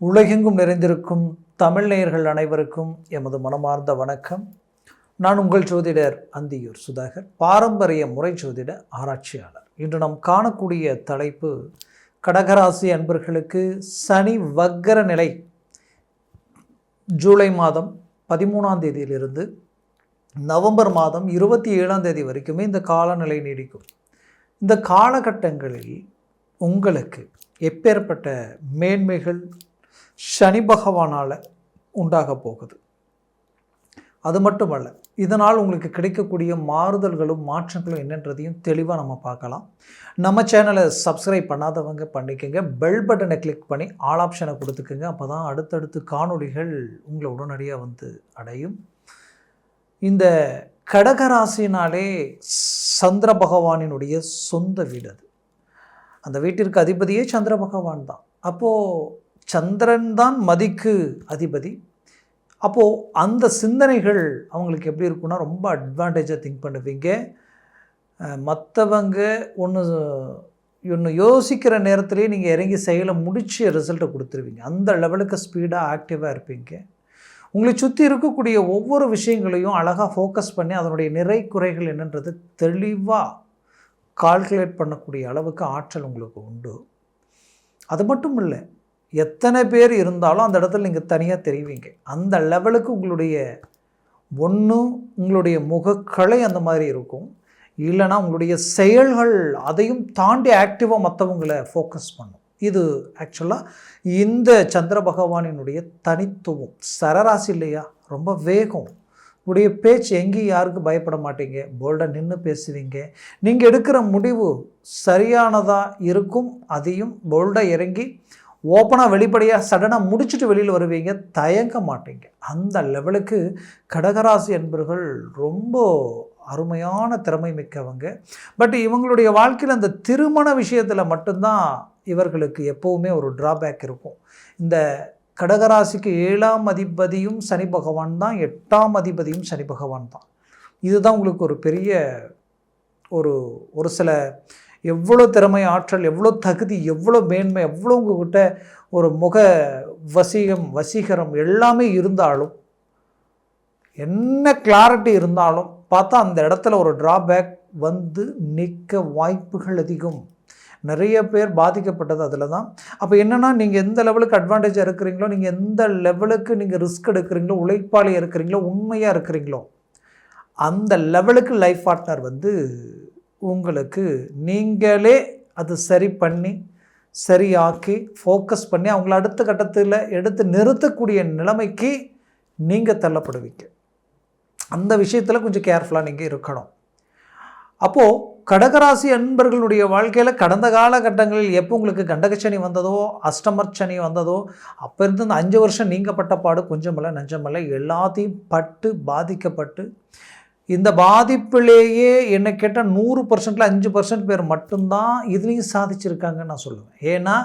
உலகெங்கும் நிறைந்திருக்கும் தமிழ் நேயர்கள் அனைவருக்கும் எமது மனமார்ந்த வணக்கம். நான் உங்கள் ஜோதிடர் அந்தியூர் சுதாகர், பாரம்பரிய முறை ஜோதிட ஆராய்ச்சியாளர். இன்று நாம் காணக்கூடிய தலைப்பு, கடகராசி அன்பர்களுக்கு சனி வக்கர நிலை ஜூலை மாதம் 13ஆம் தேதியிலிருந்து நவம்பர் மாதம் 27ஆம் தேதி வரைக்குமே இந்த காலநிலை நீடிக்கும். இந்த காலகட்டங்களில் உங்களுக்கு எப்பேற்பட்ட மேன்மைகள் சனி பகவானால் உண்டாக போகுது, அது மட்டுமல்ல, இதனால் உங்களுக்கு கிடைக்கக்கூடிய மாறுதல்களும் மாற்றங்களும் என்னன்றதையும் தெளிவாக நம்ம பார்க்கலாம். நம்ம சேனலை சப்ஸ்கிரைப் பண்ணாதவங்க பண்ணிக்கோங்க, பெல் பட்டனை கிளிக் பண்ணி ஆல் ஆப்ஷனை கொடுத்துக்கோங்க. அப்போ தான் அடுத்தடுத்து காணொளிகள் உங்களை உடனடியாக வந்து அடையும். இந்த கடகராசினாலே சந்திர பகவானினுடைய சொந்த வீடு அது. அந்த வீட்டிற்கு அதிபதியே சந்திர பகவான் தான். அப்போது சந்திரன் தான் மதிக்கு அதிபதி. அப்போது அந்த சிந்தனைகள் அவங்களுக்கு எப்படி இருக்குன்னா, ரொம்ப அட்வான்டேஜாக திங்க் பண்ணுவீங்க. மற்றவங்க ஒன்று யோசிக்கிற நேரத்துலேயே நீங்கள் இறங்கி செயலை முடித்து ரிசல்ட்டை கொடுத்துருவீங்க. அந்த லெவலுக்கு ஸ்பீடாக ஆக்டிவாக இருப்பீங்க. உங்களை சுற்றி இருக்கக்கூடிய ஒவ்வொரு விஷயங்களையும் அழகாக ஃபோக்கஸ் பண்ணி அதனுடைய நிறை குறைகள் என்னன்றது தெளிவாக கால்குலேட் பண்ணக்கூடிய அளவுக்கு ஆற்றல் உங்களுக்கு உண்டு. அது மட்டும் இல்லை, எத்தனை பேர் இருந்தாலும் அந்த இடத்துல நீங்கள் தனியாக தெரிவிங்க. அந்த லெவலுக்கு உங்களுடைய முகக்கலை அந்த மாதிரி இருக்கும். இல்லைனா உங்களுடைய செயல்கள் அதையும் தாண்டி ஆக்டிவாக மற்றவங்களை ஃபோக்கஸ் பண்ணும். இது ஆக்சுவலாக இந்த சந்திர பகவானினுடைய தனித்துவம். சரராசி இல்லையா, ரொம்ப வேகம். உடைய பேச்சு எங்கேயும் யாருக்கு பயப்பட மாட்டீங்க, போல்டாக நின்று பேசுவீங்க. நீங்கள் எடுக்கிற முடிவு சரியானதாக இருக்கும், அதையும் போல்டாக இறங்கி ஓப்பனாக வெளிப்படையாக சடனாக முடிச்சுட்டு வெளியில் வருவீங்க, தயங்க மாட்டீங்க. அந்த லெவலுக்கு கடகராசி என்பர்கள் ரொம்ப அருமையான திறமை மிக்கவங்க. பட் இவங்களுடைய வாழ்க்கையில் அந்த திருமண விஷயத்தில் மட்டும்தான் இவர்களுக்கு எப்போவுமே ஒரு ட்ராபேக் இருக்கும். இந்த கடகராசிக்கு 7ஆம் அதிபதியும் சனி பகவான் தான், 8ஆம் அதிபதியும் சனி பகவான் தான். இதுதான் உங்களுக்கு ஒரு பெரிய ஒரு சில எவ்வளோ திறமை, ஆற்றல், எவ்வளோ தகுதி, எவ்வளோ மேன்மை, எவ்வளோ உங்கள்கிட்ட ஒரு முக வசீகரம் எல்லாமே இருந்தாலும், என்ன கிளாரிட்டி இருந்தாலும் பார்த்தா அந்த இடத்துல ஒரு ட்ராபேக் வந்து நிற்க வாய்ப்புகள் அதிகம். நிறைய பேர் பாதிக்கப்பட்டது அதில் தான். அப்போ என்னென்னா, நீங்கள் எந்த லெவலுக்கு அட்வான்டேஜாக இருக்கிறீங்களோ, நீங்கள் எந்த லெவலுக்கு நீங்கள் ரிஸ்க் எடுக்கிறீங்களோ, உழைப்பாளியாக இருக்கிறீங்களோ, உண்மையாக இருக்கிறீங்களோ, அந்த லெவலுக்கு லைஃப் பார்ட்னர் வந்து உங்களுக்கு நீங்களே அது சரி பண்ணி சரியாக்கி ஃபோக்கஸ் பண்ணி அவங்கள அடுத்த கட்டத்தில் எடுத்து நிறுத்தக்கூடிய நிலைமைக்கு நீங்கள் தள்ளப்படுவீங்க. அந்த விஷயத்தில் கொஞ்சம் கேர்ஃபுல்லாக நீங்கள் இருக்கணும். அப்போது கடகராசி அன்பர்களுடைய வாழ்க்கையில் கடந்த காலகட்டங்களில் எப்போ உங்களுக்கு கண்டகச்சனி வந்ததோ, அஷ்டமச்சனி வந்ததோ, அப்போ இருந்து இந்த 5 வருஷம் நீங்கள் பட்ட பாடு கொஞ்சமில்லை நஞ்சமில்லை, எல்லாத்தையும் பட்டு பாதிக்கப்பட்டு, இந்த பாதிப்பிலேயே என்ன கேட்டால் 100%ல் 5% பேர் மட்டும்தான் இதுலேயும் சாதிச்சிருக்காங்கன்னு நான் சொல்லுவேன். ஏன்னா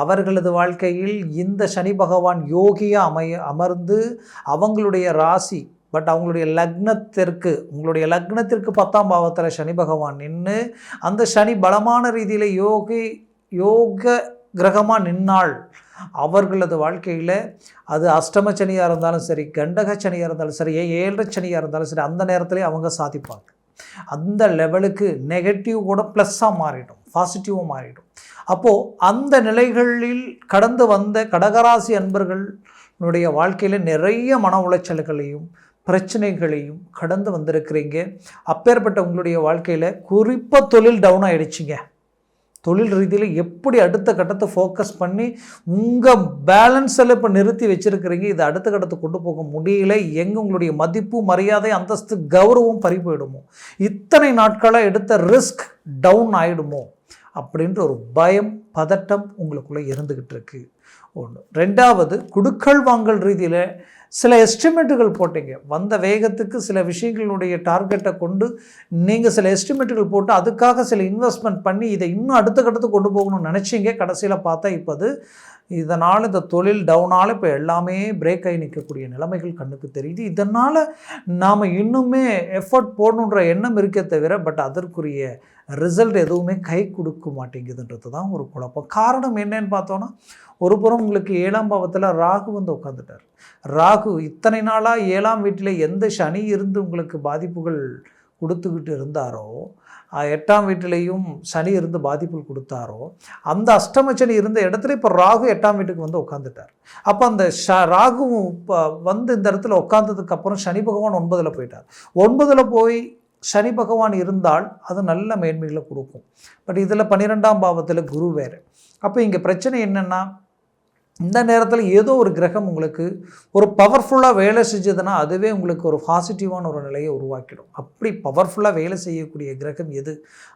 அவர்களது வாழ்க்கையில் இந்த சனி பகவான் யோகியாக அமர்ந்து அவங்களுடைய ராசி, பட் அவங்களுடைய உங்களுடைய லக்னத்திற்கு 10ஆம் பாவத்தில் சனி பகவான் நின்று, அந்த சனி பலமான ரீதியில் யோக கிரகமாக நின்னால் அவர்களது வாழ்க்கையில் அது அஷ்டம சனியாக இருந்தாலும் சரி, கண்டக சனியாக இருந்தாலும் சரி, 7 சனியாக இருந்தாலும் சரி, அந்த நேரத்துலேயே அவங்க சாதிப்பாங்க. அந்த லெவலுக்கு நெகட்டிவ் கூட ப்ளஸ்ஸாக மாறிடும், பாசிட்டிவாக மாறிடும். அப்போது அந்த நிலைகளில் கடந்து வந்த கடகராசி அன்பர்களுடைய வாழ்க்கையில் நிறைய மன உளைச்சல்களையும் பிரச்சனைகளையும் கடந்து வந்திருக்கிறீங்க. அப்பேற்பட்ட உங்களுடைய வாழ்க்கையில் குறிப்பாக தொழில் டவுன் ஆகிடுச்சிங்க. தொழில் ரீதியில் எப்படி அடுத்த கட்டத்தை ஃபோக்கஸ் பண்ணி உங்கள் பேலன்ஸில் இப்போ நிறுத்தி வச்சுருக்கிறீங்க, இதை அடுத்த கட்டத்தை கொண்டு போக முடியல. எங்கே உங்களுடைய மதிப்பு, மரியாதை, அந்தஸ்து, கௌரவம் பறி போயிடுமோ, இத்தனை நாட்களாக எடுத்த ரிஸ்க் டவுன் ஆகிடுமோ அப்படின்ற ஒரு பயம், பதட்டம் உங்களுக்குள்ளே இருந்துக்கிட்டு இருக்கு. ஒன்று. 2வது, குடுக்கல் வாங்கல் ரீதியில் சில எஸ்டிமேட்டுகள் போட்டீங்க. வந்த வேகத்துக்கு சில விஷயங்களுடைய டார்கெட்டை கொண்டு நீங்கள் சில எஸ்டிமேட்டுகள் போட்டு அதுக்காக சில இன்வெஸ்ட்மெண்ட் பண்ணி இதை இன்னும் அடுத்த கட்டத்துக்கு கொண்டு போகணும்னு நினச்சிங்க. கடைசியில் பார்த்தா இப்போ இதனால் இந்த தொழில் டவுனால் இப்போ எல்லாமே பிரேக் ஆகி நிற்கக்கூடிய நிலைமைகள் கண்ணுக்கு தெரியுது. இதனால் நாம் இன்னுமே எஃபர்ட் போடணுன்ற எண்ணம் இருக்கே தவிர, பட் அதற்குரிய ரிசல்ட் எதுவுமே கை கொடுக்க மாட்டேங்குதுன்றது தான் ஒரு குழப்பம். காரணம் என்னன்னு பார்த்தோன்னா, ஒரு புறம் உங்களுக்கு 7ஆம் பாவத்தில் ராகு வந்து உட்காந்துட்டார். ராகு இத்தனை நாளாக 7ஆம் வீட்டில் எந்த சனி இருந்து உங்களுக்கு பாதிப்புகள் கொடுத்துக்கிட்டு இருந்தாரோ, 8ஆம் வீட்டிலையும் சனி இருந்து பாதிப்புகள் கொடுத்தாரோ, அந்த அஷ்டமச்சனி இருந்த இடத்துல இப்போ ராகு 8ஆம் வீட்டுக்கு வந்து உட்காந்துட்டார். அப்போ அந்த ராகு வந்து இந்த இடத்துல உட்காந்ததுக்கப்புறம் சனி பகவான் 9ல் போயிட்டார். 9ல் போய் சனி பகவான் இருந்தால் அது நல்ல மேன்மைகளை கொடுக்கும். பட் இதில் 12ஆம் பாவத்தில் குரு வேறு. அப்போ இங்கே பிரச்சனை என்னென்னா, இந்த நேரத்தில் ஏதோ ஒரு கிரகம் உங்களுக்கு ஒரு பவர்ஃபுல்லாக வேலை செஞ்சதுன்னா அதுவே உங்களுக்கு ஒரு பாசிட்டிவான ஒரு நிலையை உருவாக்கிடும். அப்படி பவர்ஃபுல்லாக வேலை செய்யக்கூடிய கிரகம் எது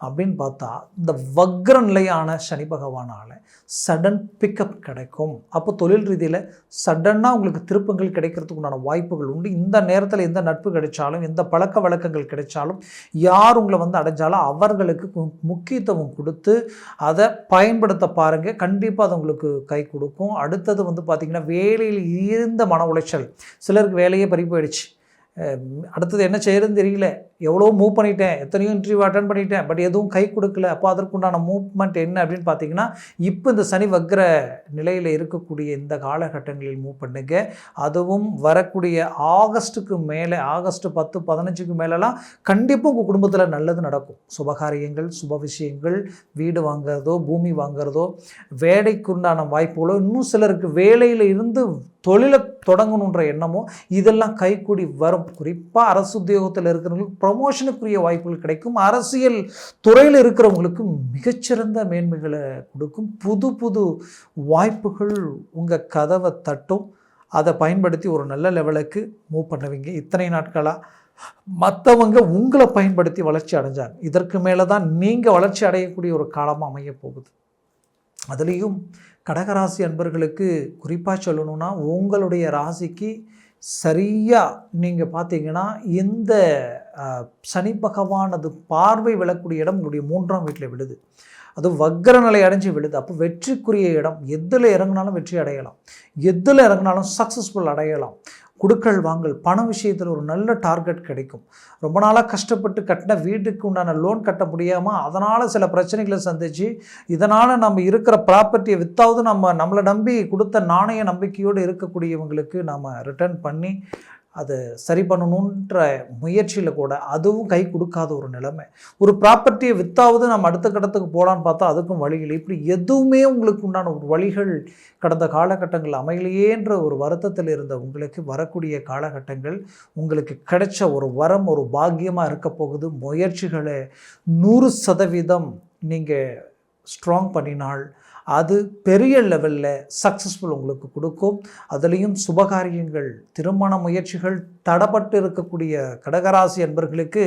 அப்படின்னு பார்த்தா, இந்த வக்ர நிலையான சனி பகவானால் சடன் பிக்கப் கிடைக்கும். அப்போ தொழில் ரீதியில் சடனாக உங்களுக்கு திருப்பங்கள் கிடைக்கிறதுக்கு உண்டான வாய்ப்புகள் உண்டு. இந்த நேரத்தில் எந்த நட்பு கிடைச்சாலும், எந்த பழக்க வழக்கங்கள் கிடைச்சாலும், யார் உங்களை வந்து அடைஞ்சாலும் அவர்களுக்கு முக்கியத்துவம் கொடுத்து அதை பயன்படுத்த பாருங்கள். கண்டிப்பாக அது உங்களுக்கு கை கொடுக்கும். அடுத்தது வந்து பார்த்திங்கன்னா, வேலையில் இருந்த மன உளைச்சல், சிலருக்கு வேலையே பறி போயிடுச்சு. அடுத்தது என்ன செய்யறதுன்னு தெரியல, எவ்வளோ மூவ் பண்ணிட்டேன், எத்தனையோ இன்டர்வியூ அட்டன் பண்ணிட்டேன், பட் எதுவும் கை கொடுக்கல. அப்போ அதற்குண்டான மூவ்மெண்ட் என்ன அப்படின்னு பார்த்தீங்கன்னா, இப்போ இந்த சனி வக்ர நிலையில் இருக்கக்கூடிய இந்த காலகட்டங்களில் மூவ் பண்ணுங்க. அதுவும் வரக்கூடிய ஆகஸ்ட்டுக்கு மேலே, ஆகஸ்ட் 10, 15க்கு மேலெலாம் கண்டிப்பாக உங்கள் குடும்பத்தில் நல்லது நடக்கும். சுபகாரியங்கள், சுப விஷயங்கள், வீடு வாங்கிறதோ, பூமி வாங்கிறதோ, வேலைக்குண்டான வாய்ப்புகளோ, இன்னும் சிலருக்கு வேலையில் இருந்து தொழிலை தொடங்கணுன்ற எண்ணமோ, இதெல்லாம் கைக்கூடி வரும். குறிப்பாக அரசு உத்தியோகத்தில் இருக்கிறவங்களுக்கு ப்ரமோஷனுக்குரிய வாய்ப்புகள் கிடைக்கும். அரசியல் துறையில் இருக்கிறவங்களுக்கு மிகச்சிறந்த மேன்மைகளை கொடுக்கும். புது புது வாய்ப்புகள் உங்கள் கதவை தட்டும். அதை பயன்படுத்தி ஒரு நல்ல லெவலுக்கு மூவ் பண்ணுவீங்க. இத்தனை நாட்களாக மற்றவங்க உங்களை பயன்படுத்தி வளர்ச்சி அடைஞ்சாங்க. இதற்கு மேலே தான் நீங்கள் வளர்ச்சி அடையக்கூடிய ஒரு காலமாக அமைய போகுது. அதுலேயும் கடகராசி அன்பர்களுக்கு குறிப்பாக சொல்லணும்னா, உங்களுடைய ராசிக்கு சரியாக நீங்கள் பார்த்தீங்கன்னா, இந்த சனி பகவானது பார்வை விழக்கூடிய இடம் உங்களுடைய 3ஆம் வீட்டில் விழுது. அது வக்ர நிலை அடைஞ்சு விழுது. அப்போ வெற்றிக்குரிய இடம். எதில் இறங்கினாலும் வெற்றி அடையலாம், எதில் இறங்கினாலும் சக்ஸஸ்ஃபுல் அடையலாம். குடுக்கல் வாங்கல், பண விஷயத்தில் ஒரு நல்ல டார்கெட் கிடைக்கும். ரொம்ப நாளாக கஷ்டப்பட்டு கட்டின வீட்டுக்கு உண்டான லோன் கட்ட முடியாமல் அதனால் சில பிரச்சனைகளை சந்திச்சு, இதனால் நம்ம இருக்கிற ப்ராப்பர்ட்டியை வித்தாவது நம்மளை நம்பி கொடுத்த நாணய நம்பிக்கையோடு இருக்கக்கூடியவங்களுக்கு நாம் ரிட்டர்ன் பண்ணி அதை சரி பண்ணணுன்ற முயற்சியில் கூட அதுவும் கை கொடுக்காத ஒரு நிலைமை. ஒரு ப்ராப்பர்ட்டியை வித்தாவது நம்ம அடுத்த கட்டத்துக்கு போகலான்னு பார்த்தா அதுக்கும் வழிகள். இப்படி எதுவுமே உங்களுக்கு உண்டான ஒரு வழிகள் கடந்த காலகட்டங்கள் அமையலையேன்ற ஒரு வருத்தத்தில் இருந்த உங்களுக்கு வரக்கூடிய காலகட்டங்கள் உங்களுக்கு கிடைச்ச ஒரு வரம், ஒரு பாக்கியமாக இருக்க போகுது. முயற்சிகளை 100% நீங்கள் ஸ்ட்ராங் பண்ணினால் அது பெரிய லெவலில் சக்ஸஸ்ஃபுல் உங்களுக்கு கொடுக்கும். அதுலேயும் சுபகாரியங்கள், திருமண முயற்சிகள் தடப்பட்டு இருக்கக்கூடிய கடகராசி அன்பர்களுக்கு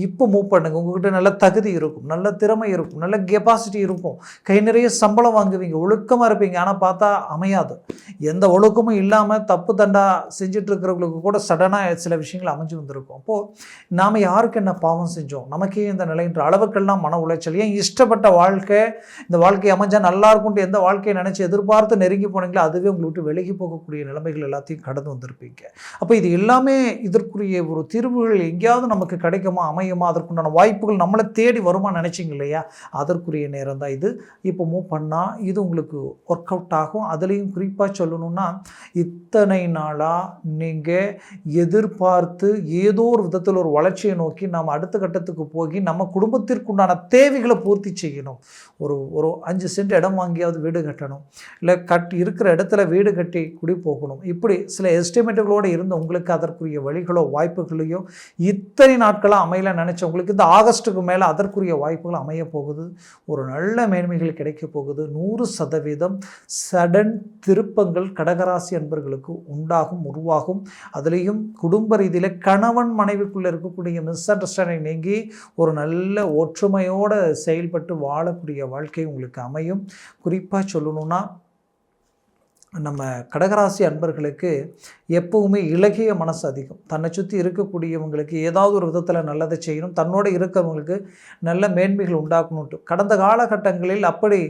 இப்போ மூவ் பண்ணுங்கள். உங்கள்கிட்ட நல்ல தகுதி இருக்கும், நல்ல திறமை இருக்கும், நல்ல கெப்பாசிட்டி இருக்கும், கை நிறைய சம்பளம் வாங்குவீங்க, ஒழுக்கமாக இருப்பீங்க. ஆனால் பார்த்தா அமையாது. எந்த ஒழுக்கமும் இல்லாமல் தப்பு தண்டா செஞ்சிட்ருக்கிறவங்களுக்கு கூட சடனாக சில விஷயங்கள் அமைஞ்சு வந்திருக்கும். அப்போது நாம் யாருக்கு என்ன பாவம் செஞ்சோம், நமக்கே இந்த நிலைன்ற அளவுக்கெல்லாம் மன உளைச்சல். ஏன் இஷ்டப்பட்ட வாழ்க்கை, இந்த வாழ்க்கை அமைஞ்சால் நல்லா இருக்கும்ட்டு எந்த வாழ்க்கையை நினச்சி எதிர்பார்த்து நெருங்கி போனீங்களோ அதுவே உங்களை விட்டு விலகி போகக்கூடிய நிலைமைகள் எல்லாத்தையும் கடந்து வந்திருப்பீங்க. அப்போ இது எல்லாமே இதற்குரிய ஒரு தீர்வுகள் எங்கேயாவது நமக்கு கிடைக்குமா, அமையுமா, அதற்குண்டான வாய்ப்புகள் நம்மளை தேடி வருமா நினச்சிங்க இல்லையா? அதற்குரிய நேரம் தான் இது. இப்போ மூவ் பண்ணால் இது உங்களுக்கு ஒர்க் அவுட் ஆகும். அதுலேயும் குறிப்பாக சொல்லணும்னா, இத்தனை நாளாக நீங்கள் எதிர்பார்த்து ஏதோ ஒரு விதத்தில் ஒரு வளர்ச்சியை நோக்கி நாம் அடுத்த கட்டத்துக்கு போய் நம்ம குடும்பத்திற்குண்டான தேவைகளை பூர்த்தி செய்யணும். ஒரு 5 சென்ட் இடம் வாங்கியாவது வீடு கட்டணும், இல்லை இருக்கிற இடத்துல வீடு கட்டி குடி போகணும். இப்படி சில எஸ்டிமேட்டுகளோடு இருந்து உங்களுக்கு அதற்குரிய வழிகளோ வாய்ப்புகளையோ இத்தனை நாட்களாக அமையல நினச்சவங்களுக்கு இந்த ஆகஸ்ட்டுக்கு மேலே அதற்குரிய வாய்ப்புகள் அமைய போகுது. ஒரு நல்ல மேன்மைகள் கிடைக்க போகுது. 100% சடன் திருப்பங்கள் கடகராசி அன்பர்களுக்கு உண்டாகும், உருவாகும். அதுலேயும் குடும்ப ரீதியில் கணவன் மனைவிக்குள்ளே இருக்கக்கூடிய மிஸ் அண்டர்ஸ்டாண்டிங் நீங்கி ஒரு நல்ல ஒற்றுமையோடு செயல்பட்டு வாழக்கூடிய வாழ்க்கை உங்களுக்கு அமையும். குறிப்பாக சொல்லணும்னா, நம்ம கடகராசி அன்பர்களுக்கு எப்பவுமே இலகிய மனசு அதிகம். தன்னை சுற்றி இருக்கக்கூடியவங்களுக்கு ஏதாவது ஒரு விதத்தில் நல்லதை செய்யணும், தன்னோடு இருக்கிறவங்களுக்கு நல்ல மேன்மைகள் உண்டாக்கணுன்ட்டு. கடந்த காலகட்டங்களில் அப்படி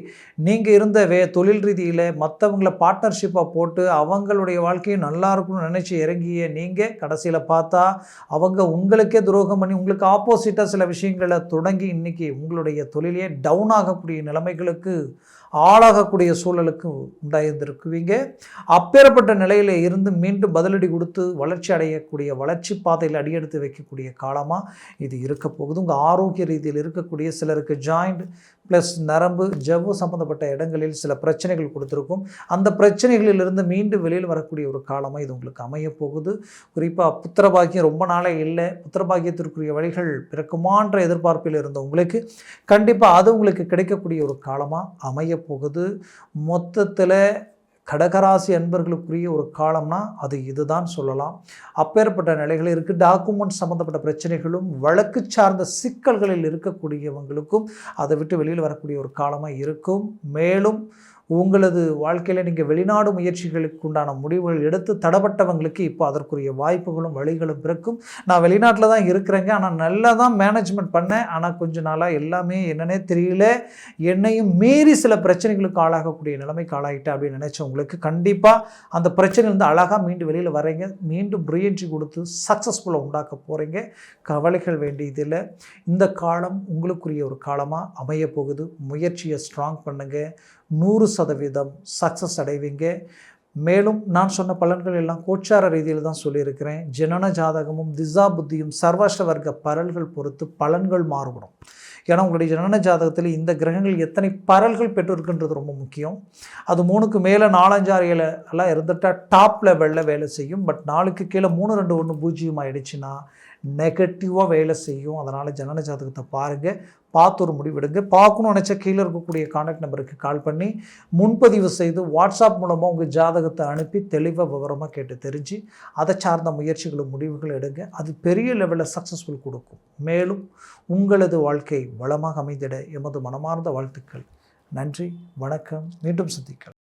நீங்கள் இருந்த தொழில் ரீதியில் மற்றவங்கள பார்ட்னர்ஷிப்பாக போட்டு அவங்களுடைய வாழ்க்கையை நல்லா இருக்கணும்னு நினச்சி இறங்கிய நீங்கள் கடைசியில் பார்த்தா அவங்க உங்களுக்கே துரோகம் பண்ணி உங்களுக்கு ஆப்போசிட்டாக சில விஷயங்களை தொடங்கி இன்றைக்கி உங்களுடைய தொழிலே டவுன் ஆகக்கூடிய நிலைமைகளுக்கு ஆளாகக்கூடிய சூழலுக்கு உண்டாயிருந்திருக்குவீங்க. அப்பேற்பட்ட நிலையில் இருந்து மீண்டும் பதிலடி கொடுத்து வளர்ச்சி அடையக்கூடிய வளர்ச்சி பாதையில் அடியெடுத்து வைக்கக்கூடிய காலமாக இது இருக்க போகுது. உங்கள் ஆரோக்கிய ரீதியில் இருக்கக்கூடிய சிலருக்கு ஜாயிண்ட் ப்ளஸ் நரம்பு ஜவ்வு சம்மந்தப்பட்ட இடங்களில் சில பிரச்சனைகள் கொடுத்துருக்கும். அந்த பிரச்சனைகளிலிருந்து மீண்டும் வெளியில் வரக்கூடிய ஒரு காலமாக இது உங்களுக்கு அமைய போகுது. குறிப்பாக புத்திரபாக்கியம் ரொம்ப நாளே இல்லை, புத்திரபாக்கியத்திற்குரிய வழிகள் பிறக்குமான்ற எதிர்பார்ப்பில் இருந்த உங்களுக்கு கண்டிப்பாக அது உங்களுக்கு கிடைக்கக்கூடிய ஒரு காலமாக அமைய போகுது. மொத்தத்தில் கடகராசி அன்பர்களுக்குரிய ஒரு காலம்னா அது இதுதான் சொல்லலாம். அப்பேற்பட்ட நிலைகள் இருக்குது. டாக்குமெண்ட் சம்மந்தப்பட்ட பிரச்சனைகளும் வழக்கு சார்ந்த சிக்கல்களில் இருக்கக்கூடியவங்களுக்கும் அதை விட்டு வெளியில் வரக்கூடிய ஒரு காலமாக இருக்கும். மேலும் உங்களது வாழ்க்கையில் நீங்கள் வெளிநாடு முயற்சிகளுக்கு உண்டான முடிவுகள் எடுத்து தடப்பட்டவங்களுக்கு இப்போ அதற்குரிய வாய்ப்புகளும் வழிகளும் பிறக்கும். நான் வெளிநாட்டில் தான் இருக்கிறேங்க, ஆனால் நல்லா தான் மேனேஜ்மெண்ட் பண்ணேன், ஆனால் கொஞ்ச நாளாக எல்லாமே என்னன்னே தெரியல, என்னையும் மீறி சில பிரச்சனைகளுக்கு ஆளாகக்கூடிய நிலைமைக்கு ஆளாகிட்டேன் அப்படின்னு நினச்சவங்களுக்கு கண்டிப்பாக அந்த பிரச்சனையிலேருந்து அழகாக மீண்டும் வெளியில் வரீங்க. மீண்டும் ரீஎன்ட்ரி கொடுத்து சக்ஸஸ்ஃபுல்லாக உண்டாக்க போகிறீங்க. கவலைகள் வேண்டியதில்லை. இந்த காலம் உங்களுக்குரிய ஒரு காலமாக அமைய போகுது. முயற்சியை ஸ்ட்ராங் பண்ணுங்கள். 100% சக்ஸஸ் அடைவீங்க. மேலும் நான் சொன்ன பலன்கள் எல்லாம் கோச்சார ரீதியில் தான் சொல்லியிருக்கிறேன். ஜனன ஜாதகமும் திசா புத்தியும் சர்வாஷ்ட வர்க்க பரல்கள் பொறுத்து பலன்கள் மாறுபடும். ஏன்னா உங்களுடைய ஜனன ஜாதகத்தில் இந்த கிரகங்கள் எத்தனை பரல்கள் பெற்றிருக்குன்றது ரொம்ப முக்கியம். அது 3க்கு மேலே 4, 5, 6, 7 எல்லாம் இருந்துட்டால் டாப் லெவலில் வேலை செய்யும். பட் 4க்கு கீழே 3, 2, 1 பூஜ்ஜியம் ஆகிடுச்சுன்னா நெகட்டிவாக வேலை செய்யும். அதனால் ஜனன ஜாதகத்தை பாருங்கள், பார்த்து ஒரு முடிவெடுங்க. பார்க்கணும்னு நினச்சா கீழே இருக்கக்கூடிய கான்டாக்ட் நம்பருக்கு கால் பண்ணி முன்பதிவு செய்து வாட்ஸ்அப் மூலமாக உங்கள் ஜாதகத்தை அனுப்பி தெளிவாக விவரமாக கேட்டு தெரிஞ்சு அதை சார்ந்த முயற்சிகளும் முடிவுகள் எடுங்க. அது பெரிய லெவலில் சக்ஸஸ்ஃபுல் கொடுக்கும். மேலும் உங்களது வாழ்க்கை வளமாக அமைந்திட எமது மனமார்ந்த வாழ்த்துக்கள். நன்றி, வணக்கம். மீண்டும் சந்திக்கலாம்.